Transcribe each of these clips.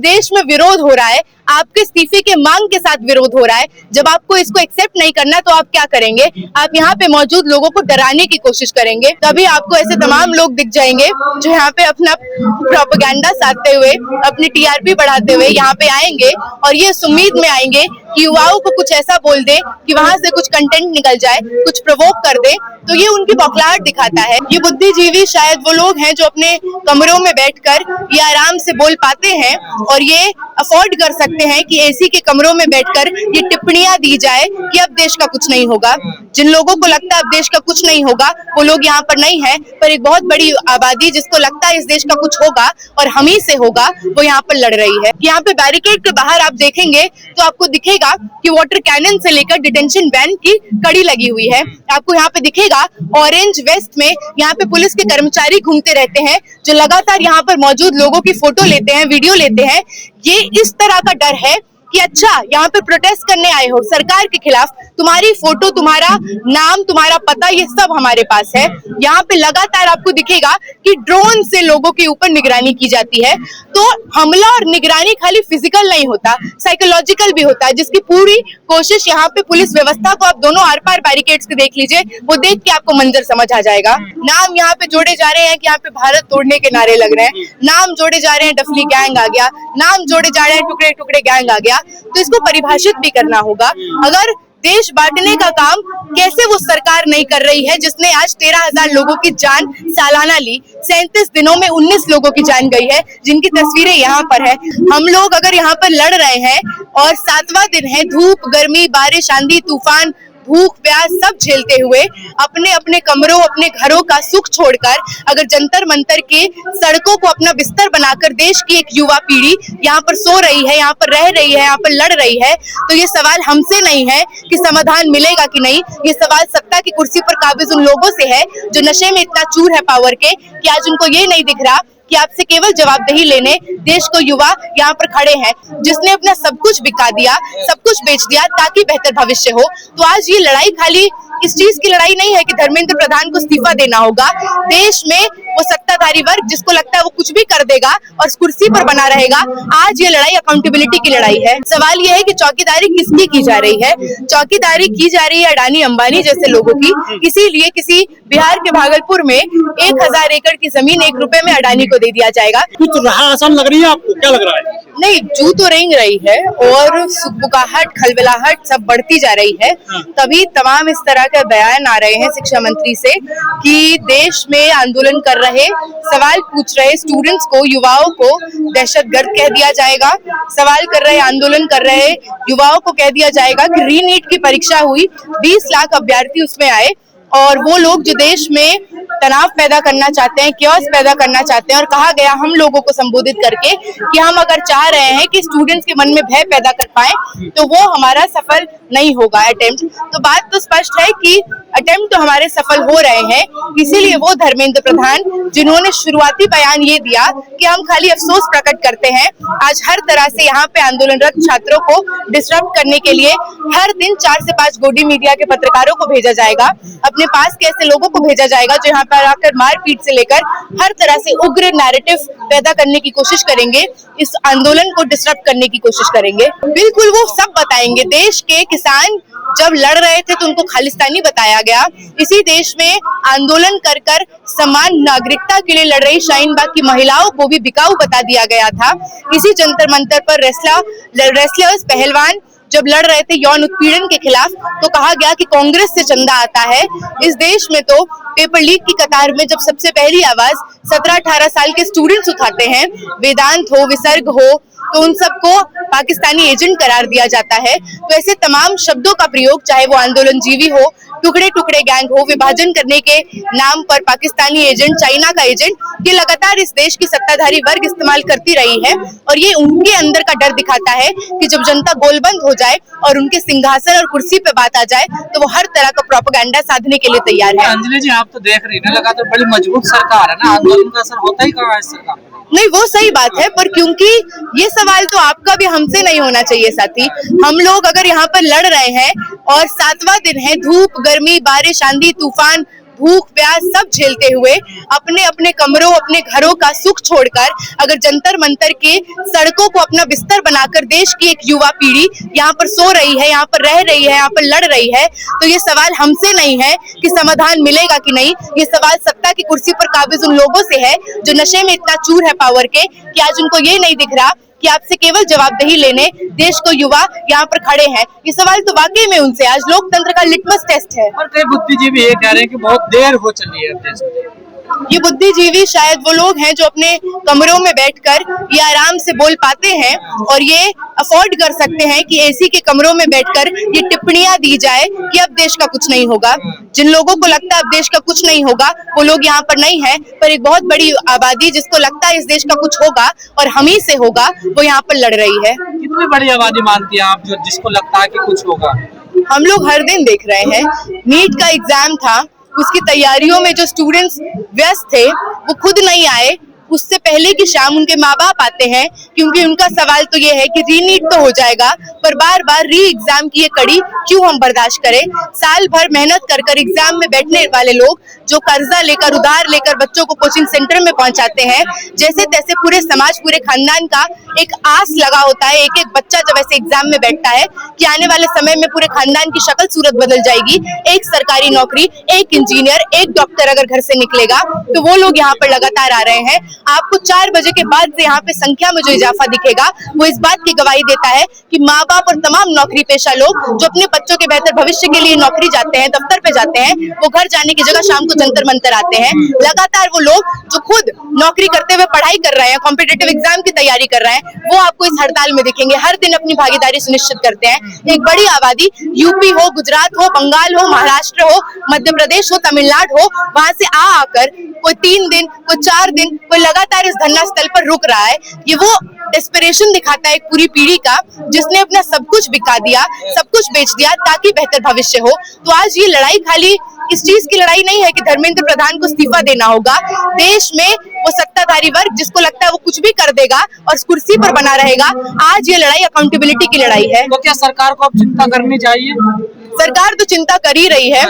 देश में विरोध हो रहा है, आपके इस्तीफे के मांग के साथ विरोध हो रहा है। जब आपको इसको एक्सेप्ट नहीं करना तो आप क्या करेंगे? आप यहाँ पे मौजूद लोगों को डराने की कोशिश करेंगे। तभी आपको ऐसे तमाम लोग दिख जाएंगे जो यहाँ पे अपना प्रोपेगेंडा साधते हुए, अपनी टीआरपी बढ़ाते हुए यहाँ पे आएंगे और ये उम्मीद में आएंगे कि युवाओं को कुछ ऐसा बोल दे कि वहां से कुछ कंटेंट निकल जाए, कुछ प्रोवोक कर दे। तो ये उनकी बौखलाहट दिखाता है। ये बुद्धिजीवी शायद वो लोग हैं जो अपने कमरों में बैठकर ये आराम से बोल पाते हैं और ये अफोर्ड कर सकते हैं कि एसी के कमरों में बैठकर ये टिप्पणियां दी जाए कि अब देश का कुछ नहीं होगा। जिन लोगों को लगता है अब देश का कुछ नहीं होगा वो लोग यहाँ पर नहीं है, पर एक बहुत बड़ी आबादी जिसको लगता है इस देश का कुछ होगा और हम ही से होगा, वो यहाँ पर लड़ रही है। यहाँ पे बैरिकेड के बाहर आप देखेंगे तो आपको दिखेगा कि वाटर कैनन से लेकर डिटेंशन वैन की कड़ी लगी हुई है। आपको यहाँ पे दिखेगा ऑरेंज वेस्ट में यहाँ पे पुलिस के कर्मचारी घूमते रहते हैं जो लगातार यहाँ पर मौजूद लोगों की फोटो लेते हैं, वीडियो लेते हैं। ये इस तरह का डर है कि अच्छा यहाँ पे प्रोटेस्ट करने आए हो सरकार के खिलाफ, तुम्हारी फोटो, तुम्हारा नाम, तुम्हारा पता, ये सब हमारे पास है। यहाँ पे लगातार आपको दिखेगा कि ड्रोन से लोगों के ऊपर निगरानी की जाती है। तो हमला और निगरानी खाली फिजिकल नहीं होता, साइकोलॉजिकल भी होता है, जिसकी पूरी कोशिश यहाँ पे पुलिस व्यवस्था को आप दोनों आर पार बैरिकेड्स के देख लीजिए, वो देख के आपको मंजर समझ आ जाएगा। नाम यहाँ पे जोड़े जा रहे हैं कि यहाँ पे भारत तोड़ने के नारे लग रहे हैं, नाम जोड़े जा रहे हैं डफली गैंग आ गया, नाम जोड़े जा रहे हैं टुकड़े टुकड़े गैंग आ गया। तो इसको परिभाषित भी करना होगा। अगर देश बांटने का काम कैसे वो सरकार नहीं कर रही है जिसने आज 13,000 लोगों की जान सालाना ली, 37 दिनों में 19 लोगों की जान गई है, जिनकी तस्वीरें यहाँ पर है। हम लोग अगर यहाँ पर लड़ रहे हैं और 7वां दिन है, धूप, गर्मी, बारिश, आंधी, तूफान, भूख, प्यास सब झेलते हुए अपने अपने कमरों, अपने घरों का सुख छोड़कर अगर जंतर मंतर के सड़कों को अपना बिस्तर बनाकर देश की एक युवा पीढ़ी यहाँ पर सो रही है, यहाँ पर रह रही है, यहाँ पर लड़ रही है, तो ये सवाल हमसे नहीं है कि समाधान मिलेगा कि नहीं। ये सवाल सत्ता की कुर्सी पर काबिज उन लोगों से है जो नशे में इतना चूर है पावर के कि आज उनको ये नहीं दिख रहा कि आपसे केवल जवाबदेही लेने देश को युवा यहाँ पर खड़े हैं, जिसने अपना सब कुछ बिका दिया, सब कुछ बेच दिया ताकि बेहतर भविष्य हो। तो आज ये लड़ाई खाली इस चीज की लड़ाई नहीं है कि धर्मेंद्र प्रधान को इस्तीफा देना होगा। देश में वो सत्ताधारी वर्ग जिसको लगता है वो कुछ भी कर देगा और कुर्सी पर बना रहेगा, आज ये लड़ाई अकाउंटेबिलिटी की लड़ाई है। सवाल ये है कि चौकीदारी किसकी की जा रही है? चौकीदारी की जा रही है अडानी अंबानी जैसे लोगों की। इसीलिए किसी बिहार के भागलपुर में 1000 एकड़ की जमीन 1 रुपए में अडानी को दे दिया जाएगा। कुछ राह आसान लग रही है आपको, क्या लग रहा है? नहीं, जू तो रेंग रही है और सुगबुगाहट, खलबलाहट सब बढ़ती जा रही है। तभी तमाम इस तरह के बयान आ रहे हैं शिक्षा मंत्री से कि देश में आंदोलन कर रहे, सवाल पूछ रहे स्टूडेंट्स को, युवाओं को दहशतगर्द कह दिया जाएगा। सवाल कर रहे, आंदोलन कर रहे युवाओं को कह दिया जाएगा कि री-नीट की परीक्षा हुई, 20 लाख अभ्यर्थी उसमें आए और वो लोग जो देश में तनाव पैदा करना चाहते हैं, क्योस पैदा करना चाहते हैं, और कहा गया हम लोगों को संबोधित करके कि हम अगर चाह रहे हैं कि स्टूडेंट्स के मन में भय पैदा कर पाए तो वो हमारा सफल नहीं होगा अटेम्प्ट। तो बात तो स्पष्ट है कि अटेम्प्ट तो हमारे सफल हो रहे हैं। इसीलिए वो धर्मेंद्र प्रधान जिन्होंने शुरुआती बयान ये दिया कि हम खाली अफसोस प्रकट करते हैं, आज हर तरह से यहाँ पे आंदोलनरत छात्रों को डिस्टर्ब करने के लिए हर दिन 4 से 5 गोदी मीडिया के पत्रकारों को भेजा जाएगा, अपने पास के ऐसे लोगों को भेजा जाएगा जो यहाँ पर आकर मारपीट से लेकर हर तरह से उग्र नैरेटिव पैदा करने की कोशिश करेंगे, इस आंदोलन को डिस्टर्ब करने की कोशिश करेंगे। बिल्कुल वो सब बताएंगे। देश के किसान जब लड़ रहे थे तो उनको खालिस्तानी बताया गया। इसी देश में आंदोलन कर कर समान नागरिकता के लिए लड़ रही शाहीन बाग की महिलाओं को भी बिकाऊ बता दिया गया था। इसी जंतर मंतर पर रेसलर्स पहलवान जब लड़ रहे थे यौन उत्पीड़न के खिलाफ तो कहा गया कि कांग्रेस से चंदा आता है। इस देश में तो पेपर लीक की कतार में जब सबसे पहली आवाज 17-18 साल के स्टूडेंट्स उठाते हैं, वेदांत हो, विसर्ग हो, तो उन सबको पाकिस्तानी एजेंट करार दिया जाता है। तो ऐसे तमाम शब्दों का प्रयोग, चाहे वो आंदोलनजीवी हो, टुकड़े टुकड़े गैंग हो, विभाजन करने के नाम पर पाकिस्तानी एजेंट, चाइना का एजेंट, ये लगातार इस देश की सत्ताधारी वर्ग इस्तेमाल करती रही है और ये उनके अंदर का डर दिखाता है कि जब जनता गोलबंद हो जाए और उनके सिंहासन और कुर्सी पे बात आ जाए तो वो हर तरह का प्रोपेगेंडा साधने के लिए तैयार है। अंजलि जी, आप तो देख रही है लगातार बड़ी मजबूत सरकार है ना, आंदोलन का असर होता ही कहाँ है सरकार? नहीं, वो सही बात है, पर क्योंकि ये सवाल तो आपका भी हमसे नहीं होना चाहिए साथी। हम लोग अगर यहाँ पर लड़ रहे हैं और 7वां दिन है, धूप, गर्मी, बारिश, आंधी, तूफान, भूख प्यास सब झेलते हुए अपने अपने कमरों अपने घरों का सुख छोड़कर अगर जंतर मंतर के सड़कों को अपना बिस्तर बनाकर देश की एक युवा पीढ़ी यहाँ पर सो रही है, यहाँ पर रह रही है, यहाँ पर लड़ रही है, तो ये सवाल हमसे नहीं है कि समाधान मिलेगा कि नहीं। ये सवाल सत्ता की कुर्सी पर काबिज उन लोगों से है जो नशे में इतना चूर है पावर के कि आज उनको ये नहीं दिख रहा कि आपसे केवल जवाबदेही लेने देश को युवा यहाँ पर खड़े हैं। ये सवाल तो वाकई में उनसे आज लोकतंत्र का लिटमस टेस्ट है। और कई बुद्धिजीवी ये कह रहे हैं कि बहुत देर हो चली है देश में। ये बुद्धिजीवी शायद वो लोग हैं जो अपने कमरों में बैठकर ये आराम से बोल पाते हैं और ये अफोर्ड कर सकते हैं कि एसी के कमरों में बैठकर ये टिप्पणियां दी जाए कि अब देश का कुछ नहीं होगा। जिन लोगों को लगता है अब देश का कुछ नहीं होगा वो लोग यहाँ पर नहीं है, पर एक बहुत बड़ी आबादी जिसको लगता है इस देश का कुछ होगा और हम ही से होगा वो यहाँ पर लड़ रही है। कितनी बड़ी आबादी मानती है आप जो जिसको लगता है कि कुछ होगा? हम लोग हर दिन देख रहे हैं, नीट का एग्जाम था, उसकी तैयारियों में जो स्टूडेंट्स व्यस्त थे वो खुद नहीं आए, उससे पहले की शाम उनके माँ बाप आते हैं क्योंकि उनका सवाल तो ये है कि रीनीट तो हो जाएगा पर बार बार री एग्जाम की ये कड़ी क्यों हम बर्दाश्त करें। साल भर मेहनत कर कर एग्जाम में बैठने वाले लोग जो कर्जा लेकर उधार लेकर बच्चों को कोचिंग सेंटर में पहुंचाते हैं, जैसे तैसे पूरे समाज पूरे खानदान का एक आस लगा होता है एक एक बच्चा जब ऐसे एग्जाम में बैठता है कि आने वाले समय में पूरे खानदान की शक्ल सूरत बदल जाएगी, एक सरकारी नौकरी, एक इंजीनियर, एक डॉक्टर अगर घर से निकलेगा तो वो लोग यहाँ पर लगातार आ रहे हैं। आपको 4 बजे के बाद से यहाँ पे संख्या में जो इजाफा दिखेगा वो इस बात की गवाही देता है कि माँ बाप और तमाम नौकरी पेशा लोग जो अपने बच्चों के बेहतर भविष्य के लिए नौकरी जाते हैं, दफ्तर पे जाते हैं, वो घर जाने की जगह शाम को जंतर मंतर आते हैं। लगातार वो लोग जो खुद नौकरी करते हुए पढ़ाई कर रहे हैं, कॉम्पिटिटिव एग्जाम की तैयारी कर रहे हैं, वो आपको इस हड़ताल में दिखेंगे। हर दिन अपनी भागीदारी सुनिश्चित करते हैं। एक बड़ी आबादी यूपी हो, गुजरात हो, बंगाल हो, महाराष्ट्र हो, मध्य प्रदेश हो, तमिलनाडु हो, वहां से आकर कोई 3 दिन, कोई 4 दिन, कोई लगातार इस धरना स्थल पर रुक रहा है। ये वो डेस्परेशन दिखाता है एक पूरी पीढ़ी का जिसने अपना सब कुछ बिका दिया, सब कुछ बेच दिया ताकि बेहतर भविष्य हो। तो आज ये लड़ाई खाली इस चीज की लड़ाई नहीं है कि धर्मेंद्र प्रधान को इस्तीफा देना होगा। देश में वो सत्ताधारी वर्ग जिसको लगता है वो कुछ भी कर देगा और कुर्सी पर बना रहेगा, आज ये लड़ाई अकाउंटेबिलिटी की लड़ाई है। तो क्या सरकार को अब चिंता करनी चाहिए? सरकार तो चिंता कर ही रही है,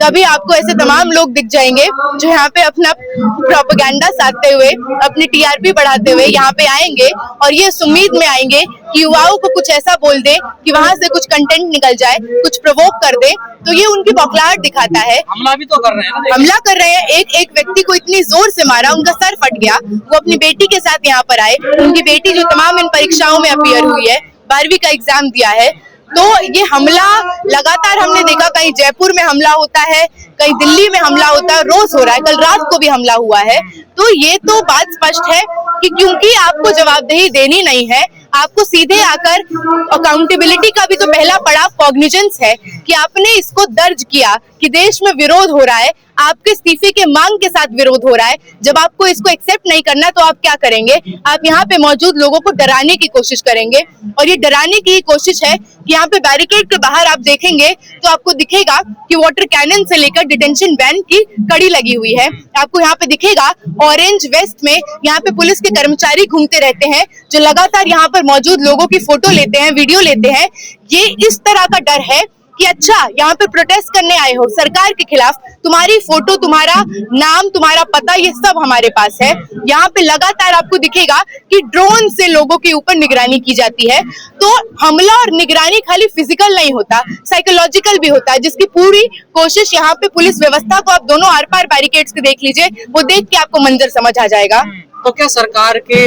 तभी आपको ऐसे तमाम लोग दिख जाएंगे जो यहाँ पे अपना प्रोपेगेंडा साधते हुए, अपनी टीआरपी बढ़ाते हुए यहाँ पे आएंगे और ये इस उम्मीद में आएंगे कि युवाओं को कुछ ऐसा बोल दे कि वहाँ से कुछ कंटेंट निकल जाए, कुछ प्रोवोक कर दे। तो ये उनकी बौखलाहट दिखाता है। हमला भी तो कर रहे हैं ना, हमला कर रहे हैं। एक व्यक्ति को इतनी जोर से मारा, उनका सर फट गया। वो अपनी बेटी के साथ यहाँ पर आए, उनकी बेटी जो तमाम इन परीक्षाओं में अपीयर हुई है, 12वीं का एग्जाम दिया है। तो ये हमला लगातार हमने देखा, कहीं जयपुर में हमला होता है, कहीं दिल्ली में हमला होता है, रोज हो रहा है, कल रात को भी हमला हुआ है। तो ये तो बात स्पष्ट है कि क्योंकि आपको जवाबदेही देनी नहीं है, आपको सीधे आकर अकाउंटेबिलिटी का भी तो पहला पड़ाव कॉग्निजेंस है कि आपने इसको दर्ज किया कि देश में विरोध हो रहा है, आपके इस्तीफे के मांग के साथ विरोध हो रहा है। जब आपको इसको एक्सेप्ट नहीं करना तो आप क्या करेंगे? आप यहाँ पे मौजूद लोगों को डराने की कोशिश करेंगे और ये डराने की कोशिश है कि यहाँ पे बैरिकेड के बाहर आप देखेंगे तो आपको दिखेगा कि वाटर कैनन से लेकर डिटेंशन वैन की कड़ी लगी हुई है। आपको यहाँ पे दिखेगा ऑरेंज वेस्ट में यहाँ पे पुलिस के कर्मचारी घूमते रहते हैं जो लगातार यहाँ पर मौजूद लोगों की फोटो लेते हैं, वीडियो लेते हैं। ये इस तरह का डर है कि अच्छा यहाँ पे प्रोटेस्ट करने आए हो सरकार के खिलाफ, तुम्हारी फोटो, तुम्हारा नाम, तुम्हारा पता, ये सब हमारे पास है। यहाँ पे लगातार आपको दिखेगा कि ड्रोन से लोगों के ऊपर निगरानी की जाती है। तो हमला और निगरानी खाली फिजिकल नहीं होता, साइकोलॉजिकल भी होता है, जिसकी पूरी कोशिश यहाँ पे पुलिस व्यवस्था को आप दोनों आर पार बैरिकेड्स के देख लीजिए, वो देख के आपको मंजर समझ आ जाएगा। तो क्या सरकार के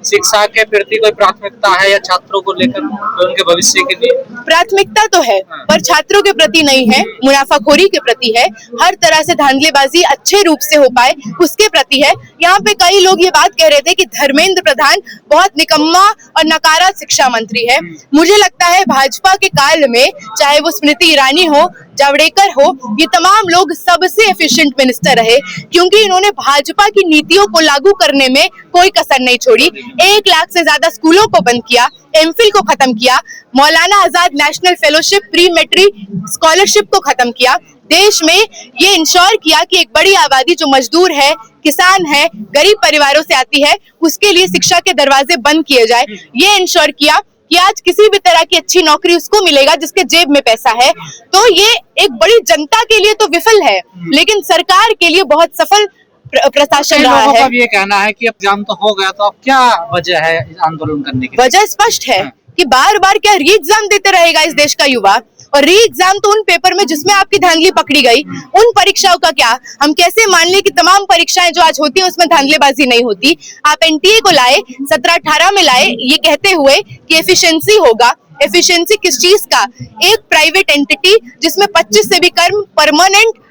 शिक्षा के प्रति कोई प्राथमिकता है या छात्रों को लेकर उनके भविष्य के लिए? प्राथमिकता तो है पर छात्रों के प्रति नहीं है, मुनाफाखोरी के प्रति है। हर तरह से धांधलीबाजी अच्छे रूप से हो पाए उसके प्रति है। यहाँ पे कई लोग ये बात कह रहे थे कि धर्मेंद्र प्रधान बहुत निकम्मा और नकारा शिक्षा मंत्री है। मुझे लगता है भाजपा के काल में चाहे वो स्मृति ईरानी हो, जावड़ेकर हो, ये तमाम लोग सबसे एफिशिएंट मिनिस्टर रहे क्योंकि इन्होंने भाजपा की नीतियों को लागू करने में कोई कसर नहीं छोड़ी। 1 लाख से ज्यादा स्कूलों को बंद किया, एमफिल को खत्म किया, Maulana Azad national fellowship, pre matric scholarship को खत्म किया। देश में ये इंश्योर किया कि एक बड़ी आबादी जो मजदूर है, किसान है, गरीब परिवारों से आती है, उसके लिए शिक्षा के दरवाजे बंद किए जाए। ये इंश्योर किया कि आज किसी भी तरह की अच्छी नौकरी उसको मिलेगा जिसके जेब में पैसा है। तो ये एक बड़ी जनता के लिए तो विफल है, लेकिन सरकार के लिए बहुत सफल प्रशासन रहा लोगों है। का भी ये कहना है कि अब एग्जाम तो हो गया, तो अब क्या वजह है इस आंदोलन करने की? वजह स्पष्ट है कि बार बार क्या री एग्जाम देते रहेगा इस देश का युवा, और री एग्जाम तो उन पेपर में जिसमें आपकी धांधली पकड़ी गई, उन परीक्षाओं का क्या? हम कैसे मान लें कि तमाम परीक्षाएं जो आज होती हैं उसमें धांधलेबाजी नहीं होती? आप एनटीए को लाए, 17-18 में लाए, ये कहते हुए कि एफिशिएंसी होगा। एफिशिएंसी किस चीज का? एक प्राइवेट एंटिटी जिसमें 25 से भी कम परमानेंट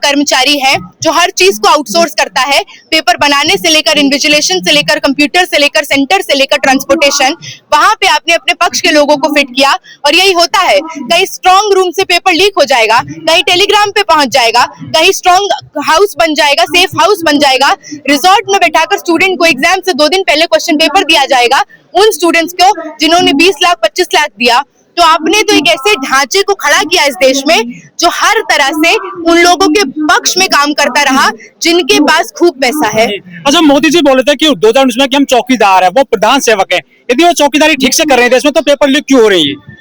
कर्मचारी हैं, जो हर चीज को आउटसोर्स करता है, पेपर बनाने से लेकर इन्विजिलेशन से लेकर कंप्यूटर से लेकर सेंटर से लेकर ट्रांसपोर्टेशन, वहां पे आपने अपने पक्ष के लोगों को फिट किया। और यही होता है, कहीं स्ट्रॉन्ग रूम से पेपर लीक हो जाएगा, कहीं टेलीग्राम पे पहुंच जाएगा, कहीं स्ट्रॉन्ग हाउस बन जाएगा, सेफ हाउस बन जाएगा, रिजॉर्ट में बैठाकर स्टूडेंट को एग्जाम से 2 दिन पहले क्वेश्चन पेपर दिया जाएगा उन स्टूडेंट्स को जिन्होंने 20 लाख 25 लाख दिया। तो आपने तो एक ऐसे ढांचे को खड़ा किया इस देश में जो हर तरह से उन लोगों के पक्ष में काम करता रहा जिनके पास खूब पैसा है। अच्छा, मोदी जी बोले थे कि 2019 में कि हम चौकीदार है, वो प्रधान सेवक है। यदि वो चौकीदारी ठीक से कर रहे हैं देश में, तो पेपर लीक क्यों हो रही है?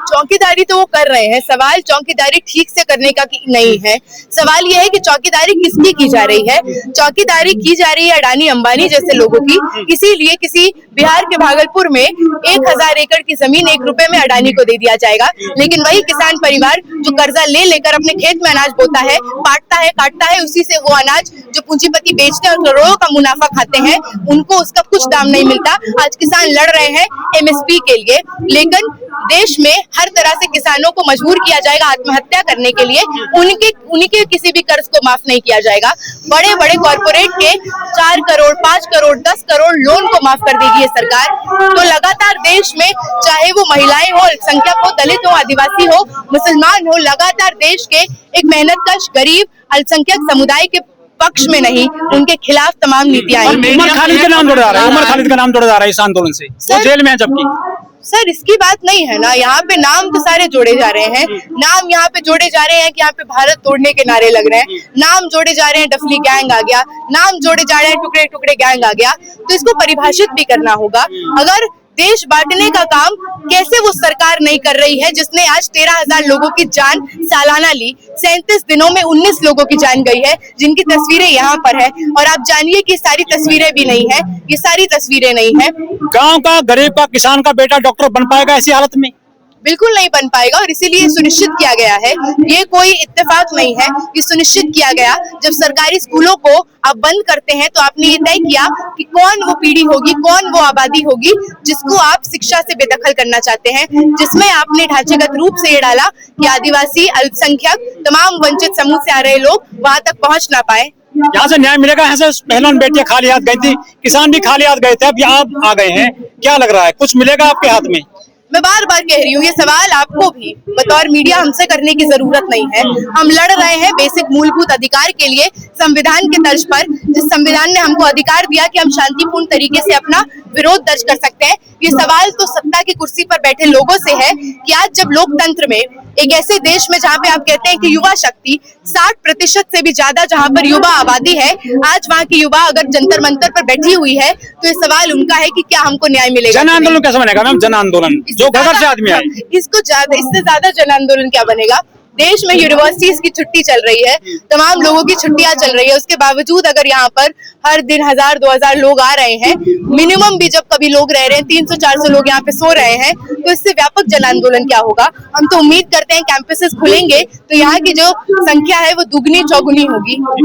चौकीदारी तो वो कर रहे हैं, सवाल चौकीदारी ठीक से करने का नहीं है। सवाल यह है कि चौकीदारी किसकी की जा रही है? चौकीदारी की जा रही है अडानी अंबानी जैसे लोगों की। इसीलिए किसी बिहार के भागलपुर में 1000 एकड़ की जमीन 1 रुपए में अडानी को दे दिया जाएगा, लेकिन वही किसान परिवार जो कर्जा ले लेकर अपने खेत में अनाज बोता है, काटता है, उसी से वो अनाज जो पूंजीपति बेचते हैं और करोड़ों का मुनाफा खाते हैं, उनको उसका कुछ दाम नहीं मिलता। आज किसान लड़ रहे हैं एमएसपी के लिए, लेकिन देश में हर तरह से किसानों को मजबूर किया जाएगा आत्महत्या करने के लिए। उनके किसी भी कर्ज को माफ नहीं किया जाएगा। बड़े बड़े कॉर्पोरेट के 4 करोड़ 5 करोड़ 10 करोड़ लोन को माफ कर देगी ये सरकार। तो लगातार देश में, चाहे वो महिलाएं हो, अल्पसंख्यक हो, दलित हो, आदिवासी हो, मुसलमान हो, लगातार देश के एक मेहनतकश गरीब अल्पसंख्यक समुदाय के पक्ष में नहीं, उनके खिलाफ तमाम नीतियां आई। उमर खालिद का नाम जोड़ा जा रहा है, उमर खालिद का नाम जोड़ा जा रहा है इस आंदोलन से। वो जेल में है जबकि। सर, इसकी बात नहीं है ना, यहाँ पे नाम तो सारे जोड़े जा रहे हैं। नाम यहाँ पे जोड़े जा रहे हैं कि यहाँ पे भारत तोड़ने के नारे लग रहे हैं, नाम जोड़े जा रहे हैं डफली गैंग आ गया, नाम जोड़े जा रहे हैं टुकड़े टुकड़े गैंग आ गया। तो इसको परिभाषित भी करना होगा। अगर देश बांटने का काम कैसे वो सरकार नहीं कर रही है जिसने आज 13,000 लोगों की जान सालाना ली, 37 दिनों में 19 लोगों की जान गई है, जिनकी तस्वीरें यहाँ पर है। और आप जानिए कि सारी तस्वीरें भी नहीं है, ये सारी तस्वीरें नहीं है। गांव का, गरीब का, किसान का बेटा डॉक्टर बन पाएगा ऐसी हालत में? बिल्कुल नहीं बन पाएगा, और इसीलिए सुनिश्चित किया गया है, ये कोई इत्तेफाक नहीं है, ये सुनिश्चित किया गया। जब सरकारी स्कूलों को आप बंद करते हैं तो आपने ये तय किया कि कौन वो पीढ़ी होगी, कौन वो आबादी होगी जिसको आप शिक्षा से बेदखल करना चाहते हैं, जिसमें आपने ढांचागत रूप से ये डाला कि आदिवासी, अल्पसंख्यक, तमाम वंचित समूह से आ रहे लोग वहां तक पहुंच ना पाए। यहाँ से न्याय मिलेगा? यहाँ से पहलवान बेटियां खाली हाथ गई थी, किसान भी खाली हाथ गए थे, अब आप आ गए हैं, क्या लग रहा है कुछ मिलेगा आपके हाथ में? मैं बार बार कह रही हूँ, ये सवाल आपको भी बतौर मीडिया हमसे करने की जरूरत नहीं है। हम लड़ रहे हैं बेसिक मूलभूत अधिकार के लिए, संविधान के तर्ज पर, जिस संविधान ने हमको अधिकार दिया कि हम शांतिपूर्ण तरीके से अपना विरोध दर्ज कर सकते हैं। ये सवाल तो सत्ता की कुर्सी पर बैठे लोगों से है कि आज जब लोकतंत्र में, एक ऐसे देश में जहाँ पे आप कहते हैं कि युवा शक्ति 60% से भी ज्यादा जहाँ पर युवा आबादी है, आज वहाँ की युवा अगर जंतर मंतर पर बैठी हुई है, तो ये सवाल उनका है कि क्या हमको न्याय मिलेगा। जन आंदोलन कैसे बनेगा मैम? जन आंदोलन जो घर से आदमी आए, इससे ज्यादा जन आंदोलन क्या बनेगा? देश में यूनिवर्सिटीज की छुट्टी चल रही है, तमाम लोगों की छुट्टियां चल रही है, उसके बावजूद अगर यहाँ पर हर दिन 1000-2000 लोग आ रहे हैं, मिनिमम भी जब कभी लोग रह रहे हैं 300-400 लोग यहाँ पे सो रहे हैं, तो इससे व्यापक जन आंदोलन क्या होगा? हम तो उम्मीद करते हैं कैंपसेस खुलेंगे तो यहाँ की जो संख्या है वो दुगनी चौगुनी होगी।